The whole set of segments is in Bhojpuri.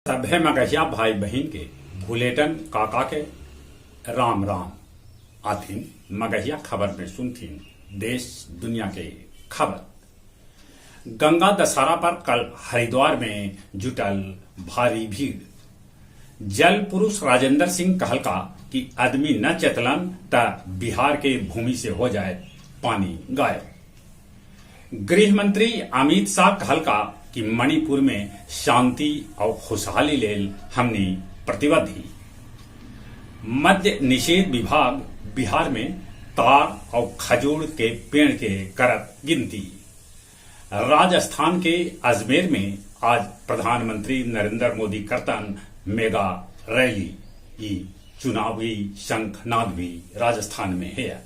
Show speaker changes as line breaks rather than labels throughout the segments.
सभे मगहिया भाई बहन के भूलेटन काका के राम राम आथिन मगहिया खबर में सुनथिन देश दुनिया के खबर। गंगा दशहरा पर कल हरिद्वार में जुटल भारी भीड़। जल पुरुष राजेंद्र सिंह कहलका कि आदमी न चेतलन त बिहार के भूमि से हो जाए पानी गायब। गृह मंत्री अमित शाह कहलका कि मणिपुर में शांति और खुशहाली लेल हमने प्रतिबद्ध। मद्य निषेध विभाग बिहार में तार और खजूर के पेड़ के करत गिनती। राजस्थान के अजमेर में आज प्रधानमंत्री नरेंद्र मोदी करतन मेगा रैली। चुनावी शंखनाद भी राजस्थान में है।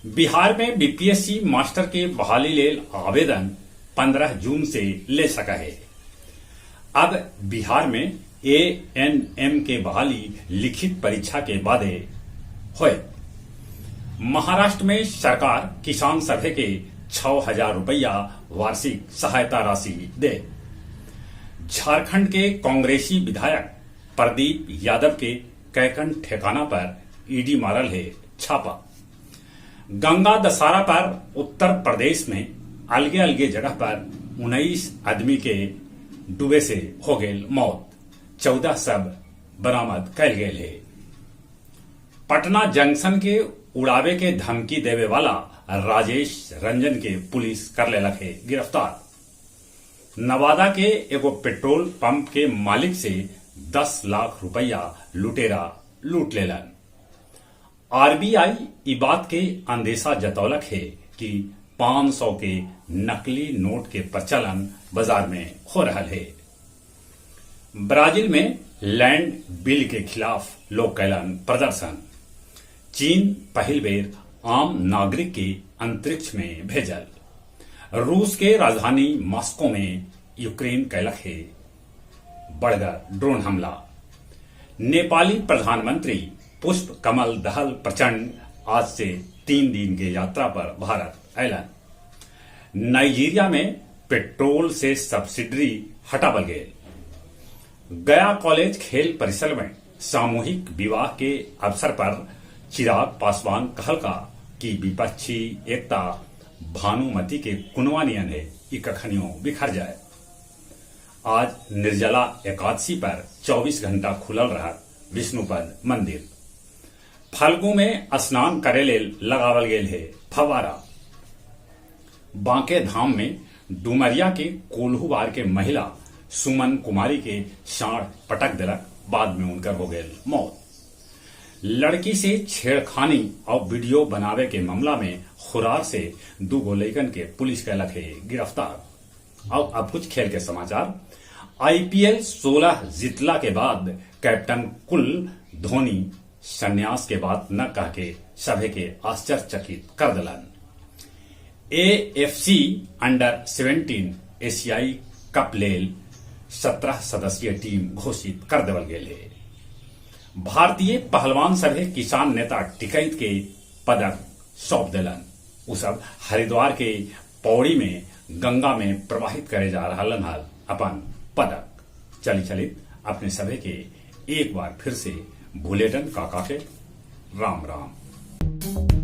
बिहार में बीपीएससी मास्टर के बहाली लेल आवेदन 15 जून से ले सका है। अब बिहार में एएनएम के बहाली लिखित परीक्षा के बाद होए। महाराष्ट्र में सरकार किसान सभे के 6,000 रुपया वार्षिक सहायता राशि दे। झारखंड के कांग्रेसी विधायक प्रदीप यादव के कैकन ठिकाना पर ईडी मारल है छापा। गंगा दशहरा पर उत्तर प्रदेश में अलगे अलगे जगह पर 19 आदमी के डूबे से हो गए मौत। 14 सब बरामद कैल गए है। पटना जंक्शन के उड़ावे के धमकी देवे वाला राजेश रंजन के पुलिस कर ले लखे गिरफ्तार। नवादा के एगो पेट्रोल पंप के मालिक से 10 लाख रुपया लुटेरा लूट लेलन। आरबीआई ई बात के अंदेशा जतौलक है कि 500 के नकली नोट के प्रचलन बाजार में हो रहा है। ब्राजील में लैंड बिल के खिलाफ लोग कैलन प्रदर्शन। चीन पहल बेर आम नागरिक के अंतरिक्ष में भेजल। रूस के राजधानी मॉस्को में यूक्रेन कैलक है बड़गर ड्रोन हमला। नेपाली प्रधानमंत्री पुष्प कमल दहल प्रचंड आज से 3 दिन के यात्रा पर भारत ऐलन। नाइजीरिया में पेट्रोल से सब्सिडी हटावल गए। गया कॉलेज खेल परिसर में सामूहिक विवाह के अवसर पर चिराग पासवान कहलका कि विपक्षी एकता भानुमति के कुनवा नियन है, ई कखनियों बिखर जाए। आज निर्जला एकादशी पर 24 घंटा खुलल रहा विष्णुपद मंदिर। फल्गु में स्नान करे लेल लगावल गेल है फवारा। बांके धाम में डुमरिया के कोल्हुवार के महिला सुमन कुमारी के साढ़ पटक दिलक, बाद में उनकर हो गए मौत। लड़की से छेड़खानी और वीडियो बनावे के मामला में खुरार से 2 गो लड़कन के पुलिस कैलक है गिरफ्तार। और अब कुछ खेल के समाचार। आईपीएल 16 जीतला के बाद कैप्टन कुल धोनी संन्यास के बाद न कह के सभी के आश्चर्यचकित कर दिलन। एएफसी अंडर 17 एशियाई कप लेल 17 सदस्यीय टीम घोषित कर देवल गेल है। भारतीय पहलवान सभे किसान नेता टिकैत के पदक सौंप दिलन। उ सब हरिद्वार के पौड़ी में गंगा में प्रवाहित करे जा रहलन हल अपन पदक। चलित अपने सभे के एक बार फिर से बुलेटिन काका के राम राम।